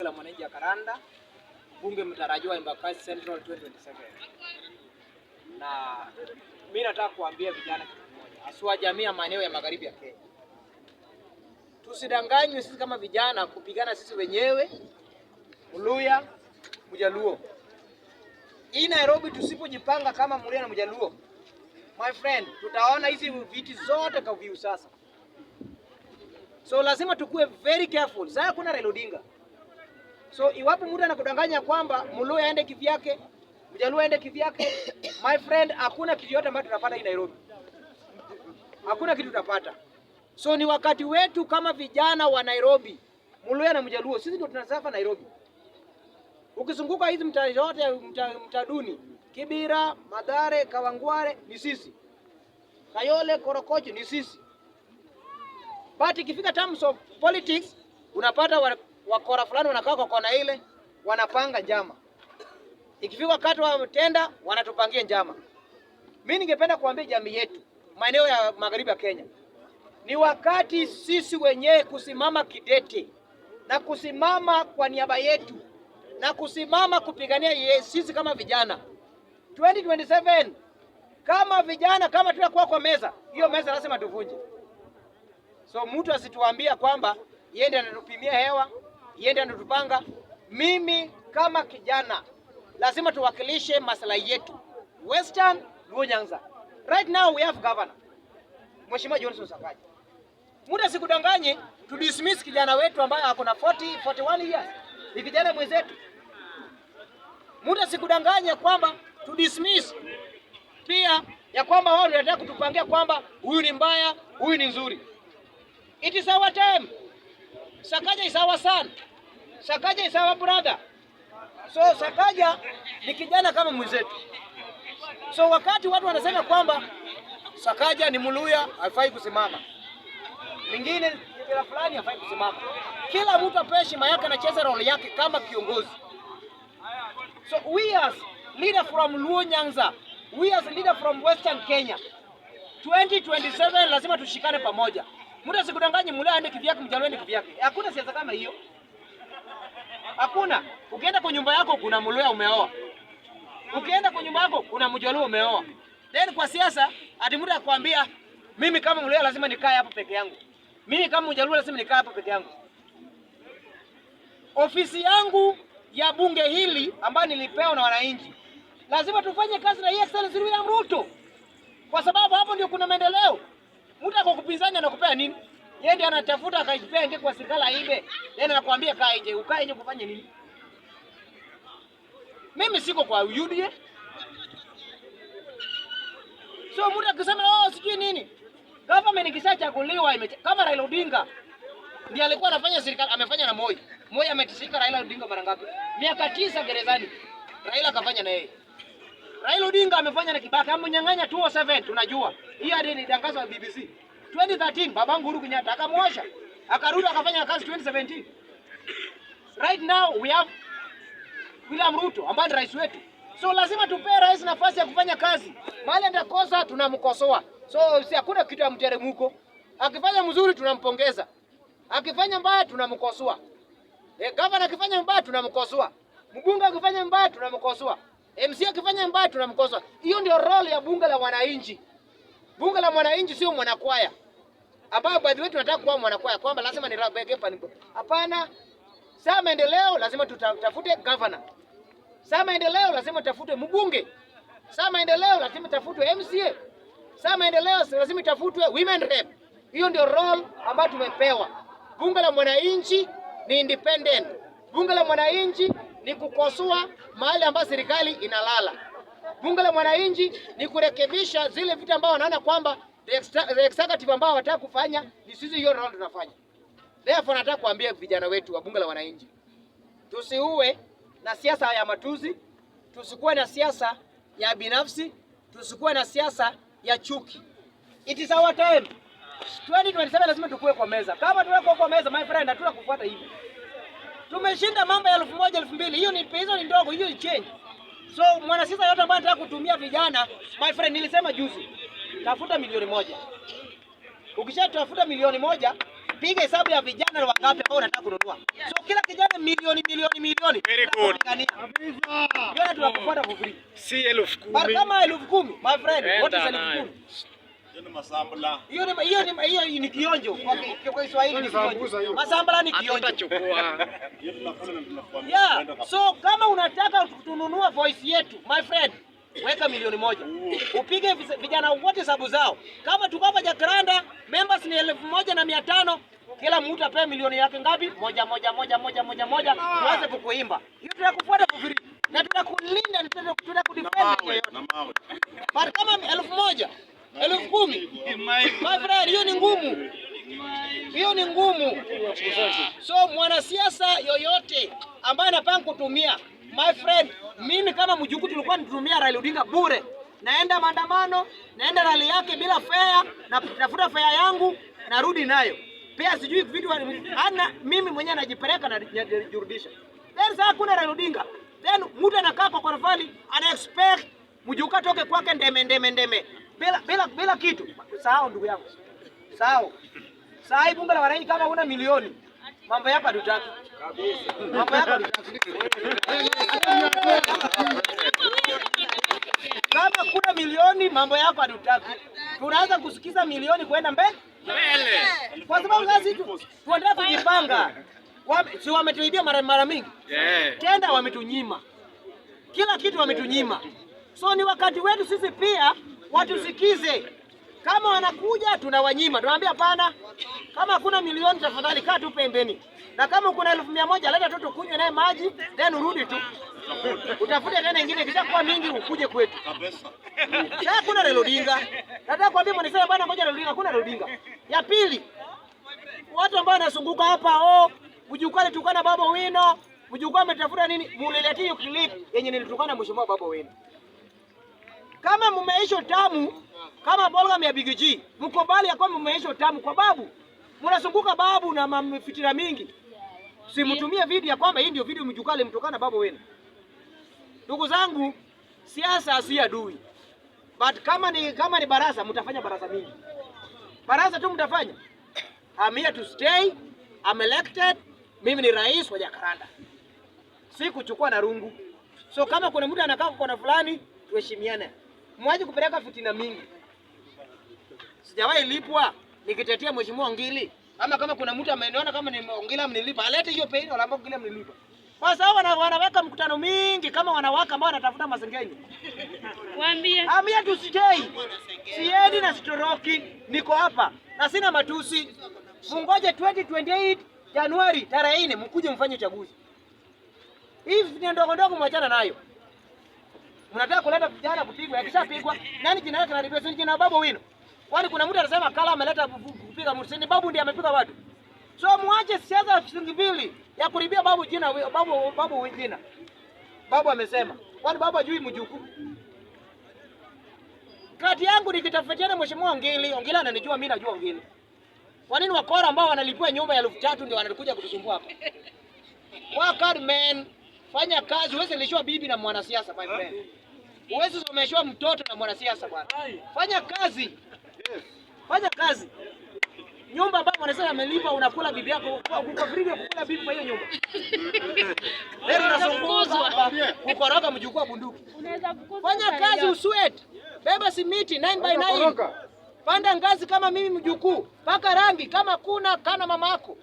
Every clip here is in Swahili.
la mwananchi ya Karanda, bunge mtarajiwa Embakasi Central 2027. Na mimi nataka kuambia vijana kitu kimoja, haswa jamii ya maeneo ya magharibi ya Kenya. Tusidanganywe sisi kama vijana kupigana sisi wenyewe, Mluya, Mjaluo. Hii Nairobi tusipojipanga kama Mluya na Mjaluo, my friend, tutaona hizi viti zote kwa view sasa. So lazima tukue very careful. Sasa kuna Raila Odinga. So iwapo mtu anakudanganya kwamba Mluya aende kivyake, Mjaluo aende kivyake, my friend, hakuna kitu yote ambacho tutapata hii Nairobi. Hakuna kitu tutapata. So ni wakati wetu kama vijana wa Nairobi, Mluya na Mjaluo, sisi ndio tunasafa Nairobi. Ukizunguka hizi mtaa yote, mtaduni, Kibira, Mathare, Kawangware ni sisi. Kayole, Korokocho ni sisi. But ikifika terms of politics, unapata wakora fulani wanakaa kwa kona ile, wanapanga njama. Ikifika wakati wa tenda, wanatupangia njama. Mimi ningependa kuambia jamii yetu, maeneo ya magharibi ya Kenya, ni wakati sisi wenyewe kusimama kidete na kusimama kwa niaba yetu na kusimama kupigania sisi kama vijana. 2027 kama vijana, kama tutakuwa kwa meza, hiyo meza lazima tuvunje. So mtu asituambia kwamba yeye ndiye anatupimia hewa, yeye ndiye anatupanga. Mimi kama kijana lazima tuwakilishe maslahi yetu. Western, Luo Nyanza. Right now we have governor, Mheshimiwa Johnson Sakaja. Mtu asikudanganye tu dismiss kijana wetu ambaye ako na 41 years. Ni kijana mwenzetu. Mtu asikudanganye kwamba tu dismiss pia ya kwamba wao wanataka kutupangia kwamba huyu ni mbaya, huyu ni nzuri. It is our time. Sakaja is our son. Sakaja is our brother. So Sakaja ni kijana kama mwenzetu. So wakati watu wanasema kwamba Sakaja ni Mluya hafai kusimama, mwingine kila fulani hafai kusimama, kila mtu apewe heshima yake na cheza role yake kama kiongozi. So we as leader from Luo Nyanza, we as leader from Western Kenya, 2027 lazima tushikane pamoja. Mtu asikudanganye Mluya aende kivyake, Mjaluo aende kivyake. Hakuna siasa kama hiyo. Hakuna. Ukienda kwa nyumba yako kuna Mluya umeoa. Ukienda kwa nyumba yako kuna Mjaluo umeoa. Then kwa siasa ati mtu akwambia mimi kama Mluya lazima nikae hapo peke yangu, mimi kama Mjaluo lazima nikae hapo peke yangu. Ofisi yangu ya bunge hili ambayo nilipewa na wananchi, lazima tufanye kazi na Excellency William Ruto, kwa sababu hapo ndio kuna maendeleo. Mtu akakupinzani anakupea nini? Yeye ndiye anatafuta akaipea ndio kwa serikali aibe. Yeye anakuambia kaa nje, ukae nje kufanya nini? Mimi siko kwa UDA. So mtu akisema sijui nini, government ikishachaguliwa kama Raila Odinga ndiye alikuwa anafanya serikali, amefanya na Moi. Moi ametisika Raila Odinga mara ngapi? Miaka 9 gerezani. Raila akafanya na yeye. Raila Odinga amefanya na Kibaki, amnyang'anya 207, tunajua. Hiyo hadi ni tangazo la BBC. 2013 babangu Uhuru Kenyatta akamwosha, akarudi akafanya kazi 2017. Right now we have William Ruto ambaye ni rais wetu. So lazima tupe rais nafasi ya kufanya kazi. Mahali anakosa tunamkosoa. So si hakuna kitu ya mteremko. Akifanya mzuri tunampongeza, akifanya mbaya tunamkosoa. Governor akifanya mbaya tunamkosoa, mbunge akifanya mbaya tunamkosoa, MC akifanya mbaya tunamkosoa. Hiyo ndio role ya bunge la wananchi. Bunge la wananchi sio mwanakwaya ambayo baadhi wetu tunataka kuwa mwanakwaya kwamba lazima ni rabege panipo. Hapana. Sasa maendeleo lazima tutafute governor. Sasa maendeleo lazima tutafute mbunge. Sasa maendeleo lazima tutafute MCA. Sasa maendeleo lazima tutafute women rep. Hiyo ndio role ambayo tumepewa. Bunge la mwananchi ni independent. Bunge la mwananchi ni kukosoa mahali ambapo serikali inalala. Bunge la mwananchi ni kurekebisha zile vitu ambao wanaona kwamba the executive ambao wataka kufanya ni sisi, hiyo role tunafanya. Therefore nataka kuambia vijana wetu wa bunge la wananchi, tusiuwe na siasa ya matuzi, tusikuwe na siasa ya binafsi, tusikuwe na siasa ya chuki. It is our time. 2027 lazima tukue kwa meza. Kama tunakuwa kwa meza, my friend, hatuna kufuata hivi. Tumeshinda mambo ya 1000 2000. Hiyo ni ndogo, hiyo ni change. So mwanasiasa yote ambaye anataka kutumia vijana, my friend, nilisema juzi, tafuta milioni 1. Ukishatafuta milioni 1, piga hesabu ya vijana wangapi ambao unataka kununua. So kila kijana milioni. Very good. Yote tunakufuata for free. Si 10,000. Kama 10,000, my friend, what is 10,000? Hiyo ni kionjo kwa Kiswahili ni kionjo. Masambala ni kionjo. Yeah, so kama unataka tununua voice yetu, my friend, weka 1,000,000. Upige vijana wote hesabu zao. Kama tuko hapa Jacaranda, members ni 1,500, kila mtu apewe milioni yake ngapi? Moja. Tuanze kukuimba. Hiyo tutakufuata kwa free. Na tutakulinda, tutakudefend yoyote. But kama 1,000, 10,000, my friend, hiyo ni ngumu. So mwanasiasa yoyote ambaye anapanga kutumia, my friend, mimi kama Mjukuu tulikuwa nitumia Raila Odinga bure. Naenda maandamano, naenda rally yake bila fare, na tafuta fare yangu, narudi nayo. Pia sijui vitu ana mimi mwenyewe najipeleka na najirudisha. Then sasa hakuna Raila Odinga. Then mtu anakaa kwa korofali, ana expect Mjukuu atoke kwake ndeme. Bila kitu. Sahau ndugu yangu. Sahau. Sasa bunge la wananchi kama una milioni, mambo yako hatutaki. Mambo yako hatutaki. Kama kuna milioni, mambo yako hatutaki. Tunaanza kusikiza milioni kwenda mbele. Kwa sababu sasa tunataka kujipanga. Si wametuibia mara mingi? Tenda wametunyima. Kila kitu wametunyima. So ni wakati wetu sisi pia watusikize. Kama wanakuja tunawanyima. Tunaambia hapana. Kama kuna milioni tafadhali kaa tu pembeni. Na kama kuna 1,100 leta toto kunywe naye maji, then urudi tu. Utafute tena nyingine kisha kwa mingi ukuje kwetu. Sasa kuna Raila Odinga. Nataka kuambia mwanasema bwana ngoja Raila Odinga, kuna Raila Odinga. Ya pili, watu ambao wanazunguka hapa Mjukuu tukana Baba Owino, Mjukuu ametafuta nini? Muliletea hiyo clip yenye nilitukana mheshimiwa Baba Owino. Kama mmeisho tamu kama bolga ya Big G, mkubali ya kwamba mmeisho tamu kwa babu. Mnazunguka babu na mafitina mingi. Simtumie video ya kwamba hii ndio video Mjukuu alimtukana Baba Owino. Ndugu zangu, siasa si adui. But kama ni baraza, mtafanya baraza mingi. Baraza tu mtafanya. I'm here to stay. I'm elected. Mimi ni rais wa Jacaranda. Si kuchukua na rungu. So kama kuna mtu anakaa kwa na fulani, tuheshimiane. Mwaje kupeleka fitina mingi. Sijawahi lipwa nikitetea mheshimiwa Ngili. Ama kama kuna mtu ameniona kama ni Ngili mnilipa, alete hiyo peni wala ambao Ngili mnilipa. Kwa sababu wanaweka mkutano mingi kama wanawaka ambao wanatafuta masengenyo. Waambie. I'm here to stay. Siendi na sitoroki, niko hapa. Na sina matusi. Mungoje 2028 Januari tarehe 4 mkuje mfanye uchaguzi. Hivi ni ndogo mwachana nayo. Mnataka kuleta vijana kupigwa, yakishapigwa nani jina lake na jina Baba Owino? Kwani kuna mtu anasema Kala ameleta kupiga Mursini, babu ndiye amepiga watu. So muache siasa shilingi mbili ya kuribia babu jina, babu jina. Babu amesema. Kwani babu hajui Mjukuu? Kati yangu nikitafutiana mheshimiwa Ngili ananijua mimi najua Ngili. Kwa nini wakora ambao wanalipia nyumba ya 3,000 ndio wanakuja kutusumbua hapa? Work hard man, fanya kazi, uweze lishwa bibi na mwanasiasa my friend. Uweze someshwa mtoto na mwanasiasa bwana. Fanya kazi. Fanya kazi. Nyumba ambayo wanasema amelipa unakula bibi yako, uko free kukula bibi kwa hiyo nyumba. Leo unasongozwa ukoroga Mjukuu wa bunduki. Fanya kazi usweat. Beba simiti 9x9. Panda ngazi kama mimi Mjukuu. Paka rangi kama kuna kana mama yako.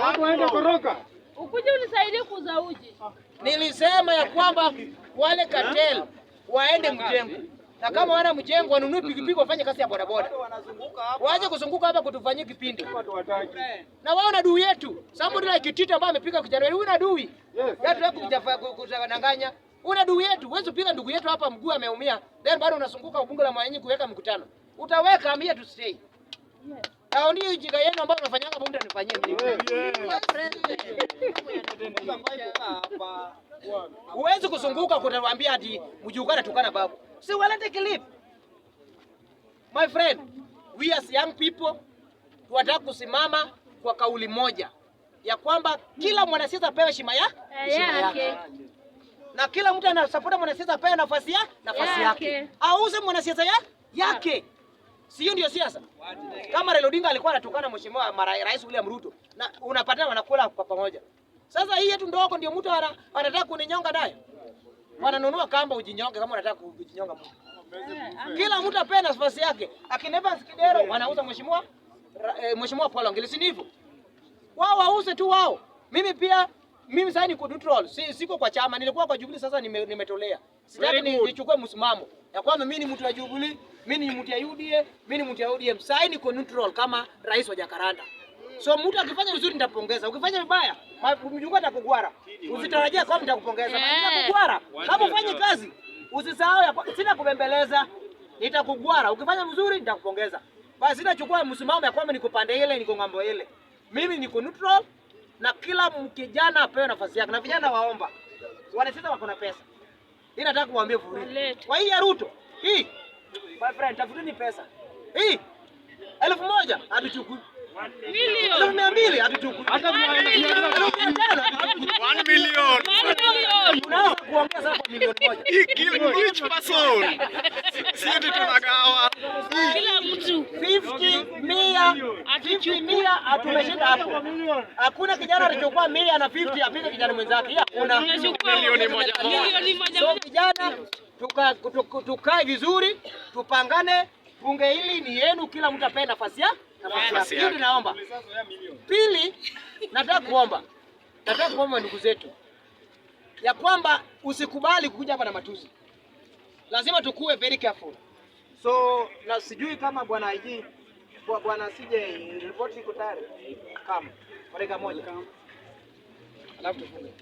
Watu waende koroga. Ukuje unisaidie kuuza uji. Nilisema ya kwamba wale cartel waende Mjengo. Na kama wana Mjengo wanunue pikipiki wafanye kazi ya bodaboda. Waache kuzunguka hapa kutufanyia kipindi. Na wao na dui yetu. Somebody like Kitita ambaye amepiga kijana. Wewe una dui. Yatu kudanganya. Una ndugu yetu, wewe upiga ndugu yetu hapa mguu ameumia. Then bado unazunguka ubunge la mwananchi kuweka mkutano. Utaweka ambia to stay. Hao ndio ujinga yenu ambao unafanyanga mbona nifanyie mimi. Huwezi kuzunguka kutawaambia ati Mjukuu anatukana babu. Si walete clip. My friend, we as young people tunataka kusimama kwa kauli moja ya kwamba kila mwanasiasa apewe heshima yake. Na kila mtu anasupport mwanasiasa apewe nafasi yake. Auze mwanasiasa yake. Sio ndio siasa? Kama Raila Odinga alikuwa anatukana mheshimiwa Rais William Ruto na unapatana wanakula kwa pamoja. Sasa hii yetu ndogo ndio mtu anataka kuninyonga nayo. Wananunua kamba ujinyonge kama unataka kujinyonga mtu. Kila mtu apewe nafasi yake. Akina Evans Kidero wanauza mheshimiwa Paul Ongili, si ndivyo? Wao wauze tu wao. Mimi sasa niko neutral. Siko kwa chama, nilikuwa kwa Jubilee, sasa nimetolea. Sitaki nichukue msimamo ya kwamba mimi ni mtu wa Jubilee, mimi ni mtu ya UDA, mimi ni mtu ya ODM. Sasa niko neutral kama rais wa Jakaranda. So mtu akifanya vizuri nitapongeza. Ukifanya vibaya, mjukuu atakugwara. Usitarajia kwamba nitakupongeza. Nitakugwara. Kama ufanye kazi, usisahau ya sina kubembeleza. Nitakugwara. Ukifanya vizuri nitakupongeza. Basi sitachukua msimamo ya kwamba niko pande ile, niko ngambo ile. Mimi niko neutral na kila kijana apewe nafasi yake. Na vijana waomba. Wanasema wako na pesa. Mimi nataka kuambia vuri. Kwa hii ya Ruto, hii my friend, tafuteni pesa. Hii 1000 hatuchukui. Milioni 200 hatuchukui. Hata 1 million. Unaweza kuongea sasa kwa milioni 1. Each person. Sisi tunagawa. Kila mtu 50 100 atumeshinda hapo. Hakuna kijana alichokuwa 100 na 50 apige kijana mwenzake. Hakuna. Milioni moja. So kijana tukae vizuri, tupangane, bunge hili ni yenu, kila mtu apewe nafasi yake. Hiyo naomba. Pili, nataka kuomba ndugu zetu ya kwamba usikubali kuja hapa na matusi. Lazima tukue very careful. So na sijui kama bwana IG bwana CJ report iko tayari kama kwa dakika moja. Alafu tufunge.